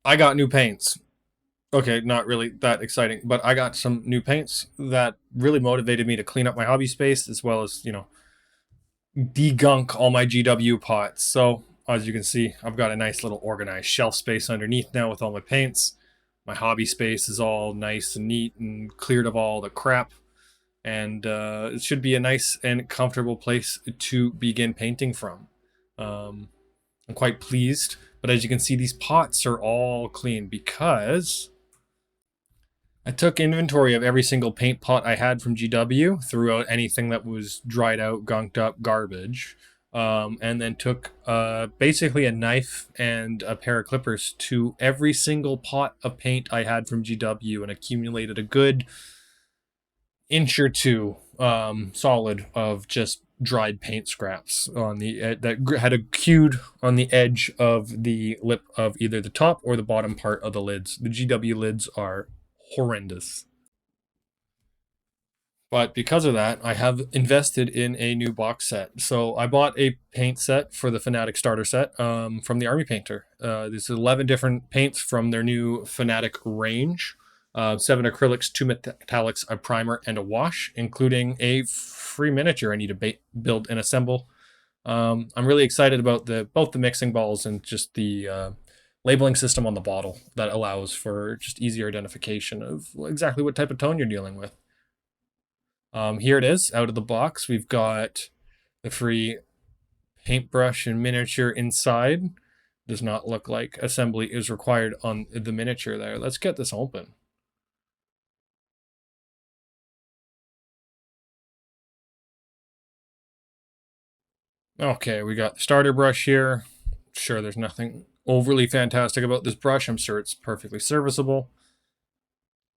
I got new paints. Okay, not really that exciting, but I got some new paints that really motivated me to clean up my hobby space as well as, degunk all my GW pots. So, as you can see, I've got a nice little organized shelf space underneath now with all my paints. My hobby space is all nice and neat and cleared of all the crap. And it should be a nice and comfortable place to begin painting from. Um, I'm quite pleased. But as you can see, these pots are all clean because I took inventory of every single paint pot I had from GW, threw out anything that was dried out, gunked up garbage, and then took basically a knife and a pair of clippers to every single pot of paint I had from GW and accumulated a good inch or two solid of just dried paint scraps on the that had accrued on the edge of the lip of either the top or the bottom part of the lids. The GW lids are horrendous. But because of that, I have invested in a new box set. So I bought a paint set for the Fanatic starter set from the Army Painter. There's 11 different paints from their new Fanatic range. 7 acrylics, 2 metallics, a primer, and a wash, including a free miniature I need to build and assemble. I'm really excited about both the mixing balls and just the labeling system on the bottle that allows for just easier identification of exactly what type of tone you're dealing with. Here it is, out of the box. We've got the free paintbrush and miniature inside. Does not look like assembly is required on the miniature there. Let's get this open. Okay, we got the starter brush here. Sure, there's nothing overly fantastic about this brush. I'm sure it's perfectly serviceable,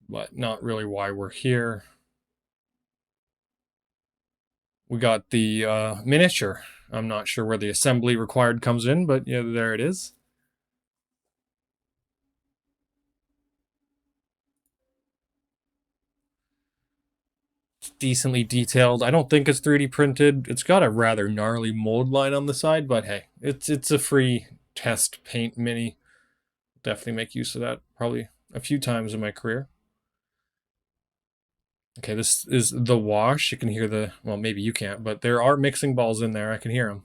but not really why we're here. We got the miniature. I'm not sure where the assembly required comes in, but yeah, there it is. It's decently detailed. I don't think it's 3D printed. It's got a rather gnarly mold line on the side, but hey, it's a free test paint mini. Definitely make use of that probably a few times in my career. Okay, this is the wash. You can hear well, maybe you can't, but there are mixing balls in there. I can hear them.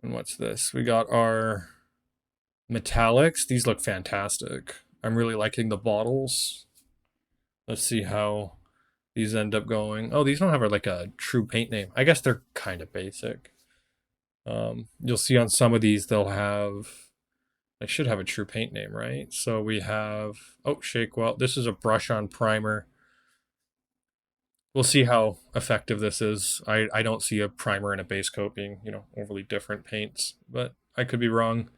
And what's this? We got our metallics. These look fantastic. I'm really liking the bottles. Let's see how these end up going. Oh, these don't have like a true paint name. I guess they're kind of basic. You'll see on some of these they should have a true paint name, right? So we have, oh, shake well. This is a brush on primer. We'll see how effective this is. I don't see a primer and a base coat being, overly different paints, but I could be wrong.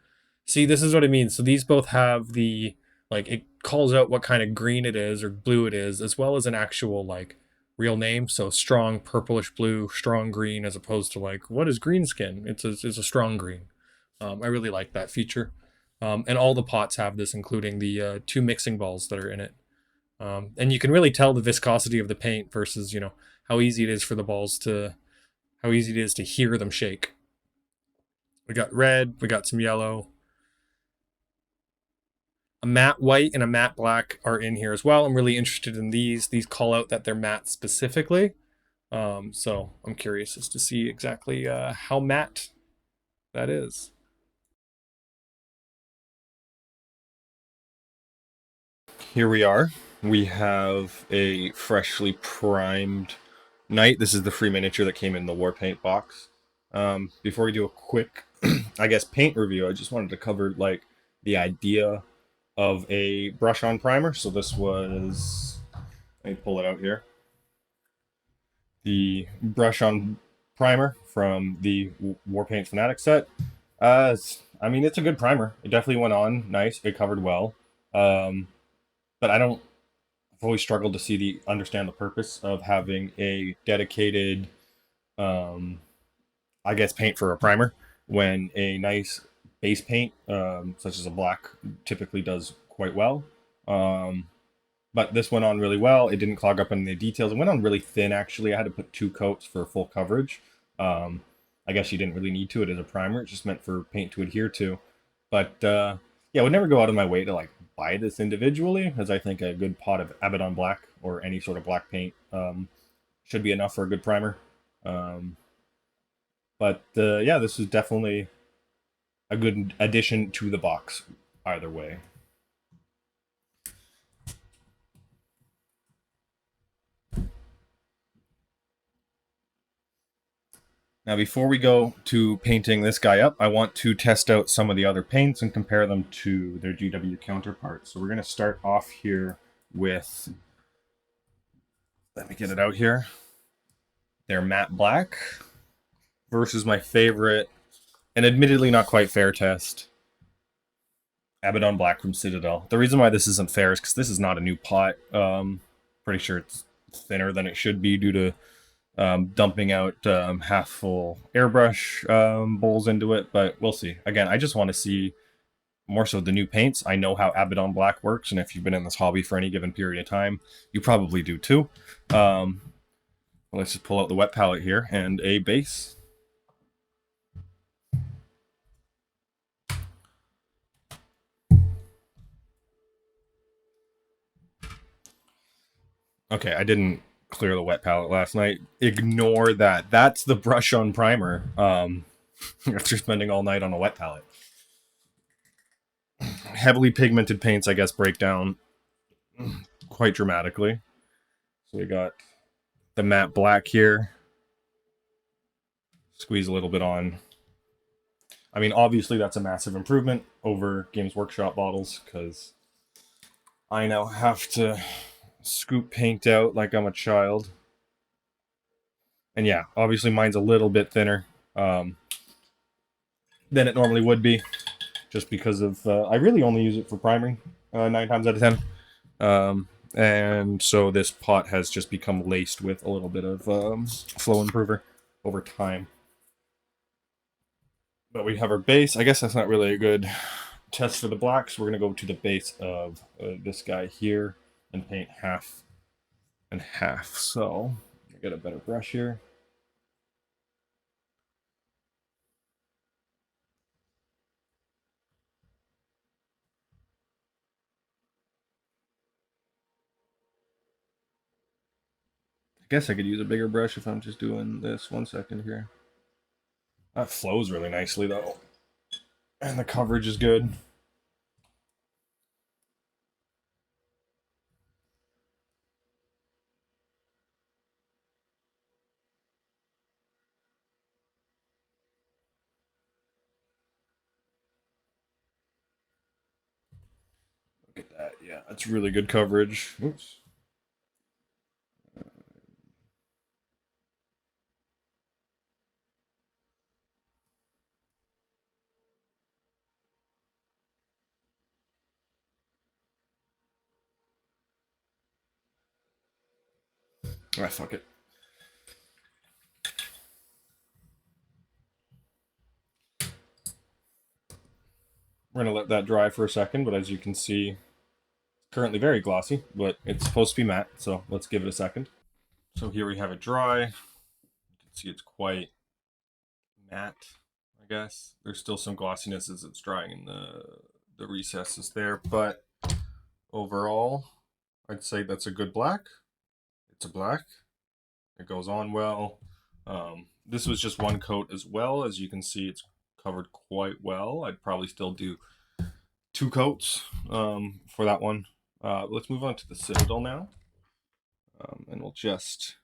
See, this is what I mean. So these both have it calls out what kind of green it is or blue it is, as well as an actual, real name. So strong purplish blue, strong green, as opposed to, what is green skin? It's a strong green. I really like that feature. And all the pots have this, including the 2 mixing balls that are in it. And you can really tell the viscosity of the paint versus, how easy it is for the balls how easy it is to hear them shake. We got red, we got some yellow. A matte white and a matte black are in here as well. I'm really interested in these. These call out that they're matte specifically. So I'm curious as to see exactly how matte that is. Here we are. We have a freshly primed knight. This is the free miniature that came in the Warpaint box. Before we do a quick, I guess, paint review, I just wanted to cover the idea of a brush on primer. So this was, let me pull it out here. The brush on primer from the Warpaints Fanatic set. I mean, it's a good primer. It definitely went on nice. It covered well. But I've always struggled to understand the purpose of having a dedicated, I guess, paint for a primer when a nice base paint, such as a black, typically does quite well. But this went on really well. It didn't clog up any of the details. It went on really thin, actually. I had to put 2 coats for full coverage. I guess you didn't really need to. It is a primer. It's just meant for paint to adhere to. But yeah, I would never go out of my way to like buy this individually, as I think a good pot of Abaddon Black or any sort of black paint should be enough for a good primer. Um, but yeah, this is definitely a good addition to the box either way. Now, before we go to painting this guy up, I want to test out some of the other paints and compare them to their GW counterparts. So we're going to start off here with, let me get it out here, their matte black versus my favorite, and admittedly not quite fair test, Abaddon Black from Citadel. The reason why this isn't fair is because this is not a new pot. Pretty sure it's thinner than it should be due to dumping out half full airbrush bowls into it, but we'll see. Again, I just want to see more so the new paints. I know how Abaddon Black works, and if you've been in this hobby for any given period of time, you probably do too. Let's just pull out the wet palette here and a base. Okay, I didn't clear the wet palette last night. Ignore that. That's the brush on primer. After spending all night on a wet palette. Heavily pigmented paints, I guess, break down quite dramatically. So we got the matte black here. Squeeze a little bit on. I mean, obviously that's a massive improvement over Games Workshop bottles, because I now have to scoop paint out like I'm a child. And yeah, obviously mine's a little bit thinner than it normally would be, just because of I really only use it for priming 9 times out of 10. And so this pot has just become laced with a little bit of flow improver over time. But we have our base. I guess that's not really a good test for the black, so we're going to go to the base of this guy here and paint half and half. So I get a better brush here. I guess I could use a bigger brush if I'm just doing this. 1 second here. That flows really nicely though. And the coverage is good. Look at that. Yeah, that's really good coverage. Oops. Ah, fuck it. We're going to let that dry for a second, but as you can see, it's currently very glossy, but it's supposed to be matte, so let's give it a second. So here we have it dry. You can see it's quite matte, I guess. There's still some glossiness as it's drying in the recesses there, but overall, I'd say that's a good black. It's a black. It goes on well. This was just one coat as well. As you can see, it's covered quite well. I'd probably still do 2 coats for that one. Let's move on to the Citadel now. And we'll just...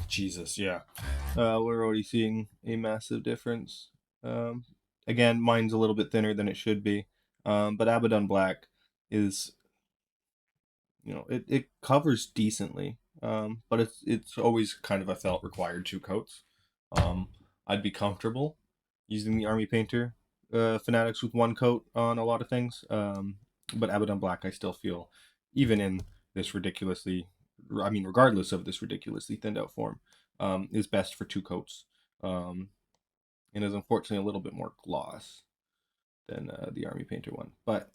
Jesus, yeah. We're already seeing a massive difference. Again, mine's a little bit thinner than it should be. But Abaddon Black is, it covers decently. But it's always kind of, I felt, required 2 coats. I'd be comfortable using the Army Painter Fanatics with 1 coat on a lot of things. But Abaddon Black, I still feel, even in this regardless of this ridiculously thinned out form, is best for 2 coats. And is unfortunately a little bit more gloss than the Army Painter one. But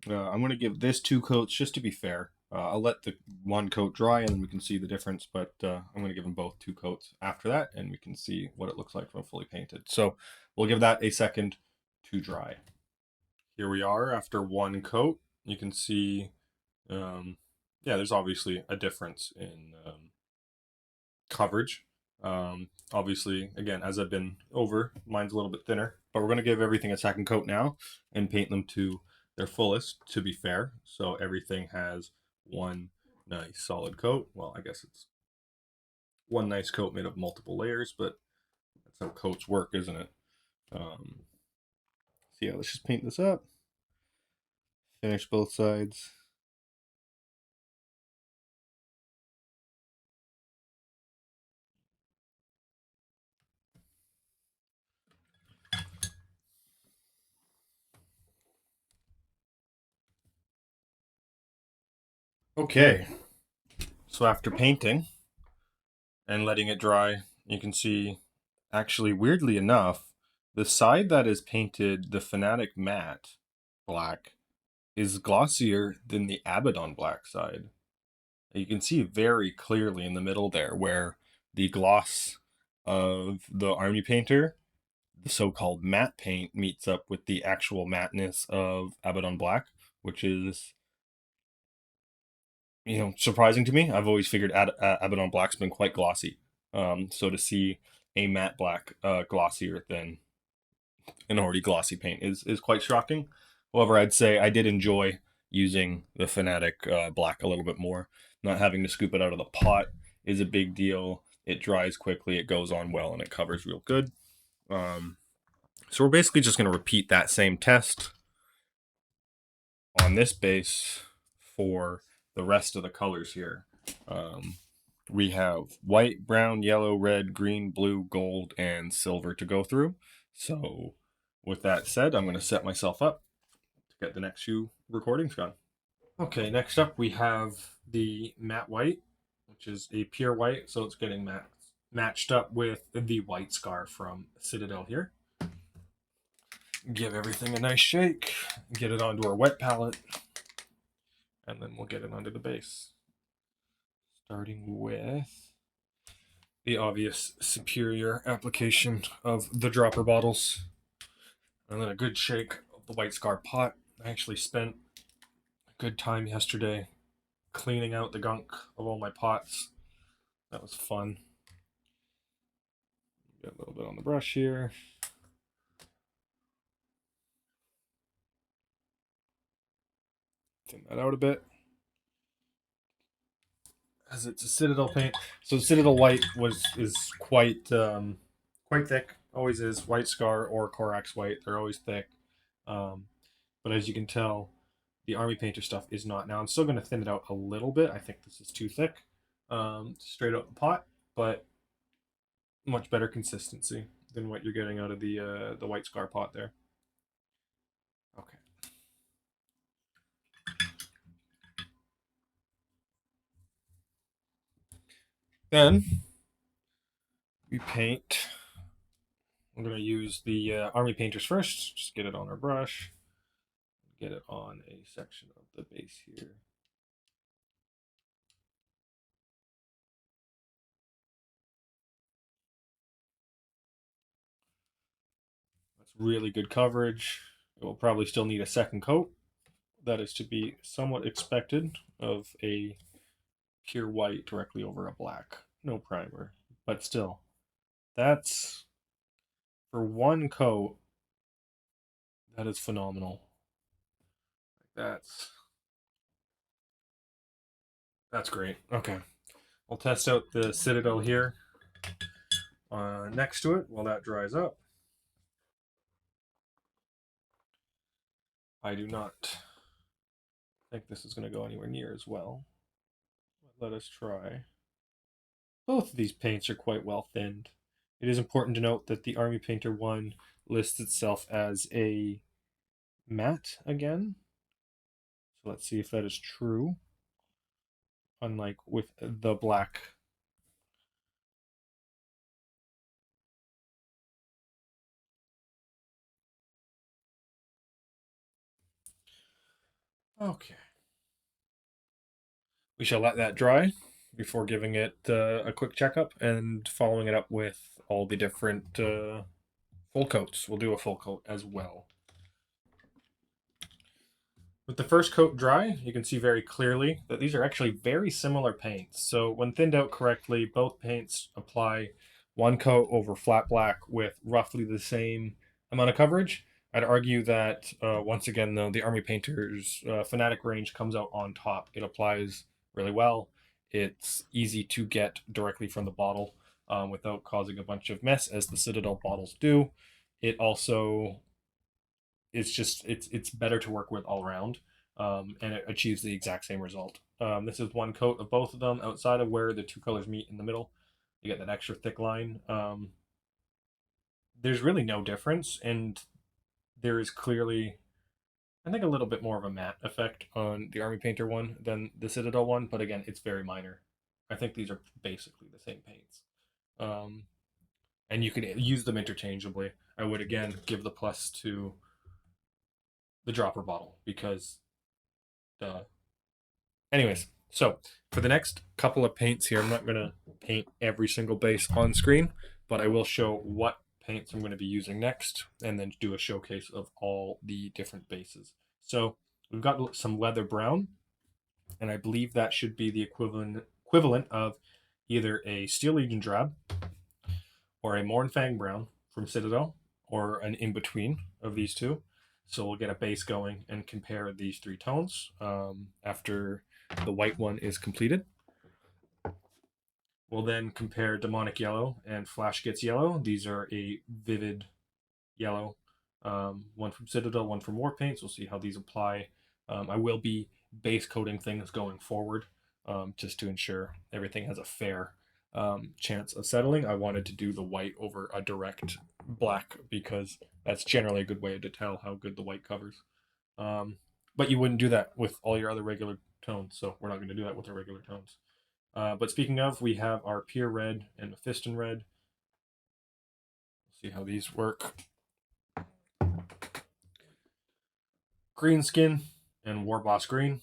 I'm going to give this 2 coats just to be fair. I'll let the 1 coat dry and then we can see the difference, but I'm going to give them both 2 coats after that and we can see what it looks like when fully painted. So we'll give that a second to dry. Here we are after one coat. You can see, yeah, there's obviously a difference in coverage. Obviously, again, as I've been over, mine's a little bit thinner, but we're going to give everything a second coat now and paint them to their fullest, to be fair. So everything has one nice solid coat. Well, I guess it's one nice coat made of multiple layers, but that's how coats work, isn't it? So yeah, let's just paint this up. Finish both sides. Okay, so after painting and letting it dry, you can see, actually, weirdly enough, the side that is painted the Fanatic matte black is glossier than the Abaddon black side. You can see very clearly in the middle there where the gloss of the Army Painter, the so-called matte paint, meets up with the actual matteness of Abaddon black, which is, surprising to me. I've always figured Abaddon black's been quite glossy. So to see a matte black glossier than an already glossy paint is quite shocking. However, I'd say I did enjoy using the Fanatic black a little bit more. Not having to scoop it out of the pot is a big deal. It dries quickly, it goes on well, and it covers real good. So we're basically just going to repeat that same test on this base for the rest of the colors here. We have white, brown, yellow, red, green, blue, gold, and silver to go through. So with that said, I'm going to set myself up to get the next few recordings done. Okay, next up we have the matte white, which is a pure white, so it's getting matched up with the white scar from Citadel here. Give everything a nice shake, get it onto our wet palette, and then we'll get it onto the base. Starting with the obvious superior application of the dropper bottles, and then a good shake of the white scar pot. I actually spent a good time yesterday cleaning out the gunk of all my pots. That was fun. Get a little bit on the brush here. Thin that out a bit. As it's a Citadel paint, so Citadel white is quite thick. Always is. White Scar or Corax white, they're always thick. But as you can tell, the Army Painter stuff is not. Now I'm still going to thin it out a little bit. I think this is too thick, straight out the pot, but much better consistency than what you're getting out of the White Scar pot there. Okay. Then we paint. I'm going to use the Army Painters first. Just get it on our brush. Get it on a section of the base here. That's really good coverage. It will probably still need a second coat. That is to be somewhat expected of a pure white directly over a black. No primer. But still, that's, for one coat, that is phenomenal. That's great. Okay. I'll test out the Citadel here next to it while that dries up. I do not think this is going to go anywhere near as well. Let us try. Both of these paints are quite well thinned. It is important to note that the Army Painter 1 lists itself as a matte again. So let's see if that is true. Unlike with the black. Okay. We shall let that dry before giving it a quick checkup and following it up with all the different full coats. We'll do a full coat as well. With the first coat dry, you can see very clearly that these are actually very similar paints. So when thinned out correctly, both paints apply one coat over flat black with roughly the same amount of coverage. I'd argue that once again, though, the Army Painter's Fanatic range comes out on top. It applies really well. It's easy to get directly from the bottle without causing a bunch of mess, as the Citadel bottles do. It also it's better to work with all around, and it achieves the exact same result. This is one coat of both of them outside of where the two colors meet in the middle. You get that extra thick line. There's really no difference, and there is clearly, I think, a little bit more of a matte effect on the Army Painter one than the Citadel one, but again, it's very minor. I think these are basically the same paints. Um, and you can use them interchangeably. I would again give the plus to the dropper bottle because anyways, so for the next couple of paints here, I'm not going to paint every single base on screen, but I will show what paints I'm going to be using next and then do a showcase of all the different bases. So we've got some leather brown, and I believe that should be the equivalent of either a Steel Legion drab or a Mornfang brown from Citadel, or an in-between of these two. So we'll get a base going and compare these three tones after the white one is completed. We'll then compare Demonic Yellow and Flash Gets Yellow. These are a vivid yellow. One from Citadel, one from Warpaints. We'll see how these apply. I will be base coating things going forward just to ensure everything has a fair chance of settling. I wanted to do the white over a direct black because that's generally a good way to tell how good the white covers. But you wouldn't do that with all your other regular tones, so we're not going to do that with our regular tones. But speaking of, we have our Pure Red and Mephiston Red. Let's see how these work. Greenskin and Warboss Green.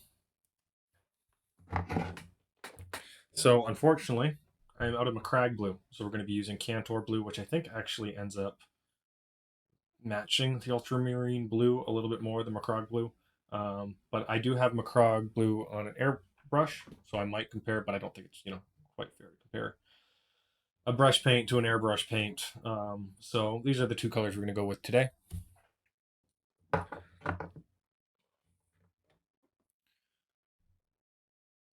So unfortunately, I'm out of Macragge Blue, so we're going to be using Cantor Blue, which I think actually ends up matching the Ultramarine Blue a little bit more than Macragge Blue. But I do have Macragge Blue on an airbrush, so I might compare, but I don't think it's quite fair to compare a brush paint to an airbrush paint. So these are the two colors we're going to go with today.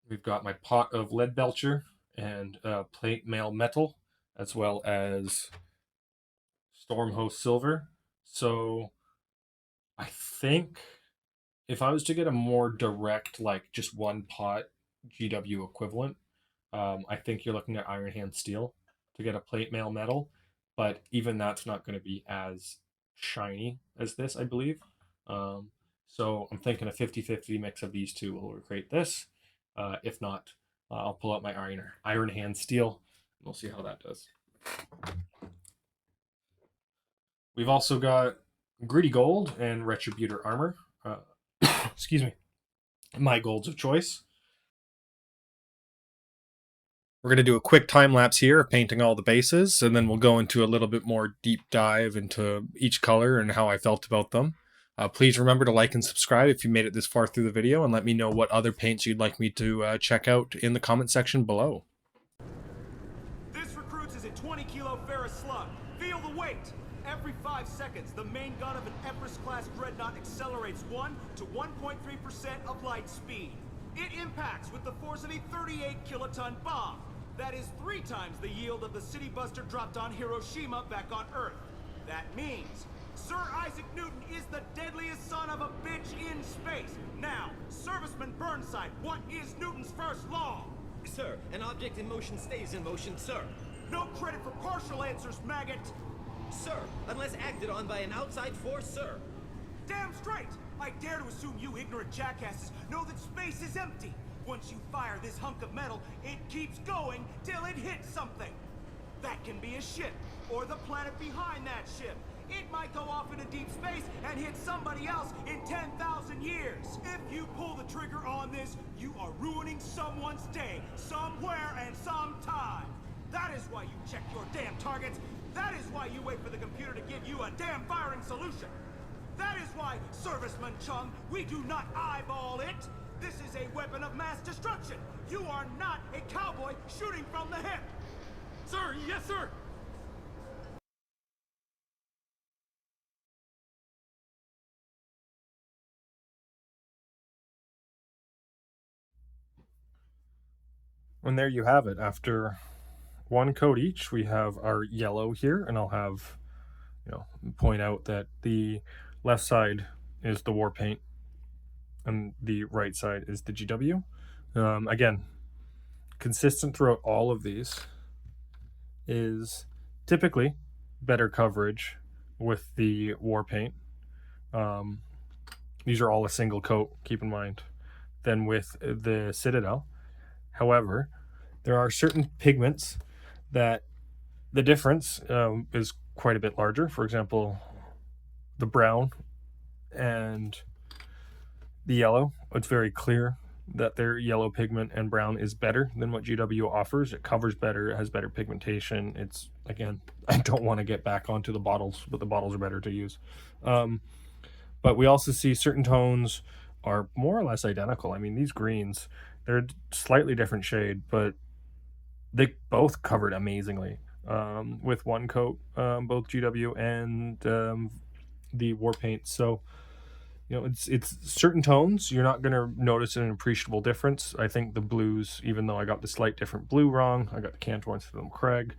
We've got my pot of lead belcher and plate mail metal, as well as Stormhost silver. So I think if I was to get a more direct, like just one pot GW equivalent, I think you're looking at Iron Hand Steel to get a plate mail metal, but even that's not going to be as shiny as this, I believe. So I'm thinking a 50-50 mix of these two will create this. If not, I'll pull out my Iron Hand Steel, and we'll see how that does. We've also got Gritty Gold and Retributor Armor. Excuse me. My golds of choice. We're going to do a quick time lapse here of painting all the bases, and then we'll go into a little bit more deep dive into each color and how I felt about them. Please remember to like and subscribe if you made it this far through the video, and let me know what other paints you'd like me to check out in the comment section below. This recruits is a 20-kilo ferrous slug. Feel the weight. Every 5 seconds, the main gun of an Empress-class dreadnought accelerates 1 to 1.3% of light speed. It impacts with the force of a 38-kiloton bomb. That is 3 times the yield of the city buster dropped on Hiroshima back on Earth. That means Sir Isaac Newton is the deadliest son of a bitch in space. Now, Serviceman Burnside, what is Newton's first law? Sir, an object in motion stays in motion, sir. No credit for partial answers, maggot! Sir, unless acted on by an outside force, sir. Damn straight! I dare to assume you ignorant jackasses know that space is empty. Once you fire this hunk of metal, it keeps going till it hits something. That can be a ship, or the planet behind that ship. It might go off into deep space and hit somebody else in 10,000 years. If you pull the trigger on this, you are ruining someone's day, somewhere and sometime. That is why you check your damn targets. That is why you wait for the computer to give you a damn firing solution. That is why, Serviceman Chung, we do not eyeball it. This is a weapon of mass destruction. You are not a cowboy shooting from the hip. Sir, yes, sir. And there you have it. After one coat each, we have our yellow here, and I'll have, point out that the left side is the war paint and the right side is the GW. Again, consistent throughout all of these is typically better coverage with the war paint. These are all a single coat, keep in mind, than with the Citadel. However, there are certain pigments that the difference is quite a bit larger. For example, the brown and the yellow, it's very clear that their yellow pigment and brown is better than what GW offers. It covers better, it has better pigmentation. It's, again, I don't want to get back onto the bottles, but the bottles are better to use. But we also see certain tones are more or less identical. I mean, these greens, they're a slightly different shade, but they both covered amazingly with one coat, both GW and the war paint. So, it's certain tones you're not going to notice an appreciable difference. I think the blues, even though I got the slight different blue wrong, I got the Cantor instead of the Craig.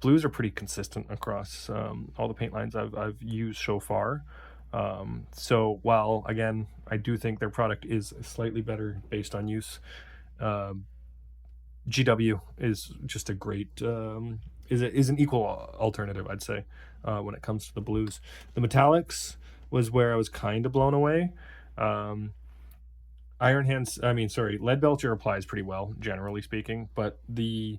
Blues are pretty consistent across all the paint lines I've used so far. So while, again, I do think their product is slightly better based on use, GW is just a great is an equal alternative, I'd say, when it comes to the blues. The metallics was where I was kind of blown away. Lead Belcher applies pretty well, generally speaking, but the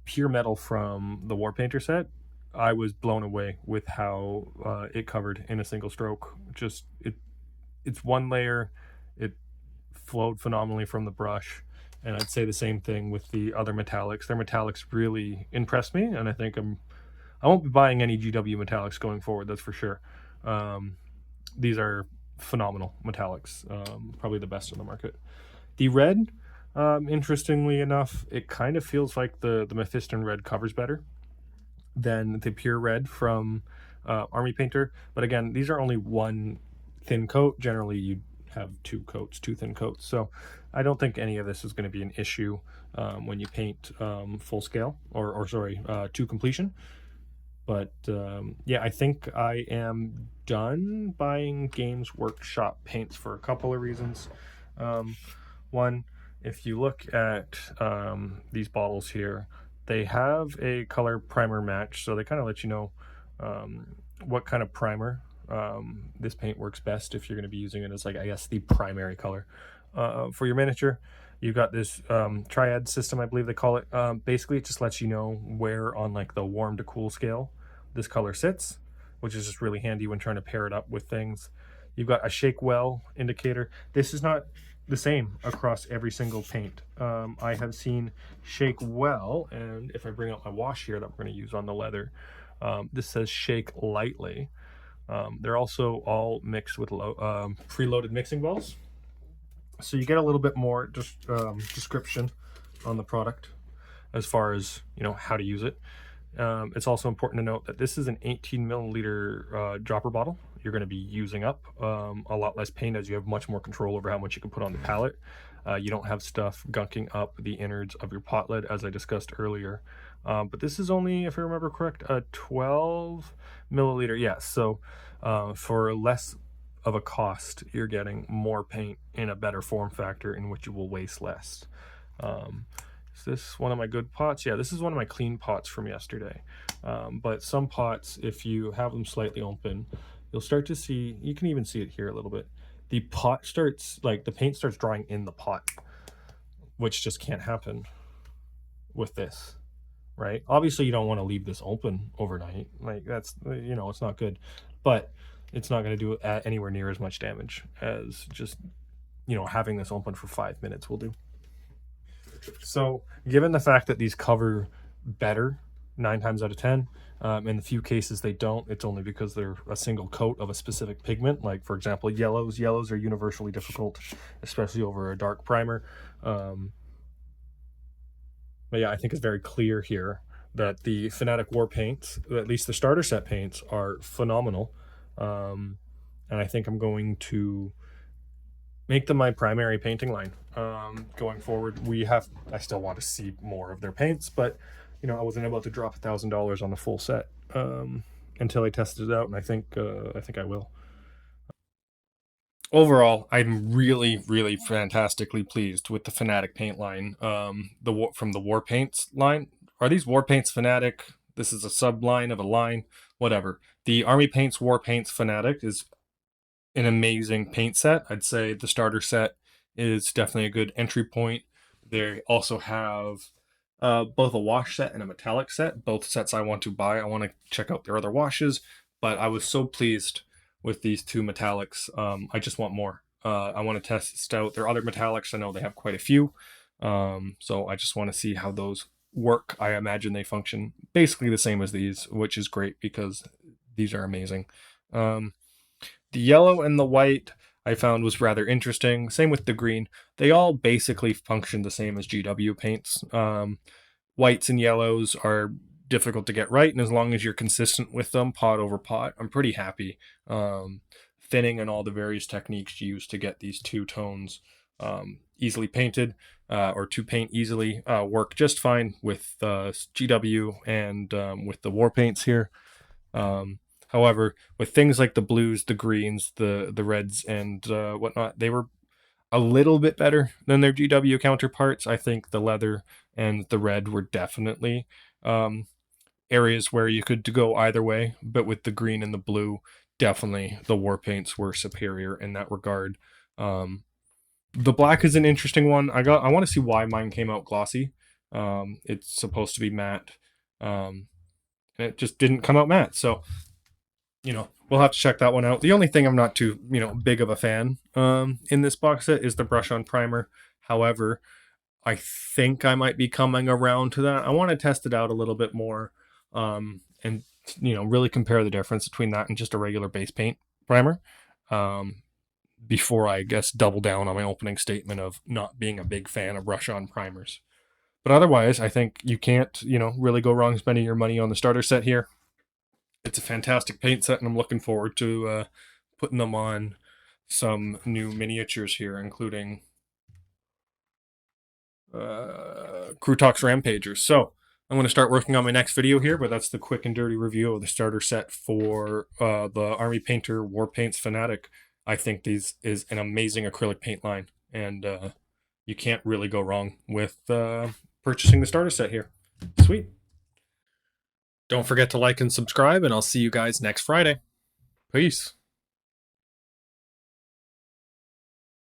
pure metal from the Warpainter set, I was blown away with how it covered in a single stroke. Just it's one layer. It flowed phenomenally from the brush, and I'd say the same thing with the other metallics. Their metallics really impressed me, and I think I won't be buying any GW metallics going forward. That's for sure. These are phenomenal metallics, probably the best on the market. The red, interestingly enough, it kind of feels like the Mephiston red covers better than the pure red from Army Painter. But again, these are only one thin coat. Generally, you have two thin coats. So I don't think any of this is going to be an issue when you paint full scale or to completion. But yeah, I think I am done buying Games Workshop paints for a couple of reasons. One, if you look at these bottles here, they have a color primer match, so they kind of let you know what kind of primer this paint works best if you're going to be using it as, like, I guess, the primary color. For your miniature, you've got this triad system, I believe they call it. Basically, it just lets you know where on, like, the warm to cool scale this color sits, which is just really handy when trying to pair it up with things. You've got a shake well indicator. This is not the same across every single paint. I have seen shake well, and if I bring out my wash here that we're going to use on the leather, this says shake lightly. They're also all mixed with preloaded mixing wells, so you get a little bit more description on the product as far as how to use it. It's also important to note that this is an 18 milliliter dropper bottle. You're going to be using up a lot less paint, as you have much more control over how much you can put on the palette. You don't have stuff gunking up the innards of your pot lid, as I discussed earlier. But this is only, if I remember correct, a 12 milliliter. Yes, so for less of a cost, you're getting more paint in a better form factor in which you will waste less. Is this one of my good pots? Yeah, this is one of my clean pots from yesterday. But some pots, if you have them slightly open, you'll start to see, you can even see it here a little bit, the pot starts, like, the paint starts drying in the pot, which just can't happen with this, right? Obviously, you don't want to leave this open overnight. Like, that's, it's not good. But it's not going to do anywhere near as much damage as just, having this open for 5 minutes will do. So, given the fact that these cover better 9 times out of 10. In the few cases they don't, it's only because they're a single coat of a specific pigment. Like, for example, yellows. Yellows are universally difficult, especially over a dark primer. But yeah, I think it's very clear here that the Fanatic War paints, at least the starter set paints, are phenomenal. And I think I'm going to make them my primary painting line going forward. I still want to see more of their paints, but I wasn't able to drop $1,000 on the full set until I tested it out, and I think I will. Overall, I'm really fantastically pleased with the Fanatic paint line. From the Warpaints line. Are these Warpaints Fanatic? This is a subline of a line, whatever. The Army Paints Warpaints Fanatic is an amazing paint set. I'd say the starter set is definitely a good entry point. They also have both a wash set and a metallic set. Both sets I want to buy. I want to check out their other washes, but I was so pleased with these two metallics. I just want more. I want to test out their other metallics. I know they have quite a few, so I just want to see how those work. I imagine they function basically the same as these, which is great because these are amazing. The yellow and the white I found was rather interesting. Same with the green. They all basically function the same as GW paints. Whites and yellows are difficult to get right, and as long as you're consistent with them, pot over pot, I'm pretty happy. Thinning and all the various techniques used to get these two tones easily painted or to paint easily work just fine with GW and with the war paints here. However, with things like the blues, the greens, the reds, and whatnot, they were a little bit better than their GW counterparts. I think the leather and the red were definitely areas where you could go either way, but with the green and the blue, definitely the war paints were superior in that regard. The black is an interesting one. I want to see why mine came out glossy. It's supposed to be matte, and it just didn't come out matte. So we'll have to check that one out. The only thing I'm not too, big of a fan in this box set is the brush-on primer. However, I think I might be coming around to that. I want to test it out a little bit more and, really compare the difference between that and just a regular base paint primer before I guess double down on my opening statement of not being a big fan of brush-on primers. But otherwise, I think you can't, really go wrong spending your money on the starter set here. It's a fantastic paint set, and I'm looking forward to putting them on some new miniatures here, including Crutox Rampagers. So I'm going to start working on my next video here, but that's the quick and dirty review of the starter set for the Army Painter Warpaints Fanatic. I think these is an amazing acrylic paint line, and you can't really go wrong with purchasing the starter set here. Sweet. Don't forget to like and subscribe, and I'll see you guys next Friday. Peace.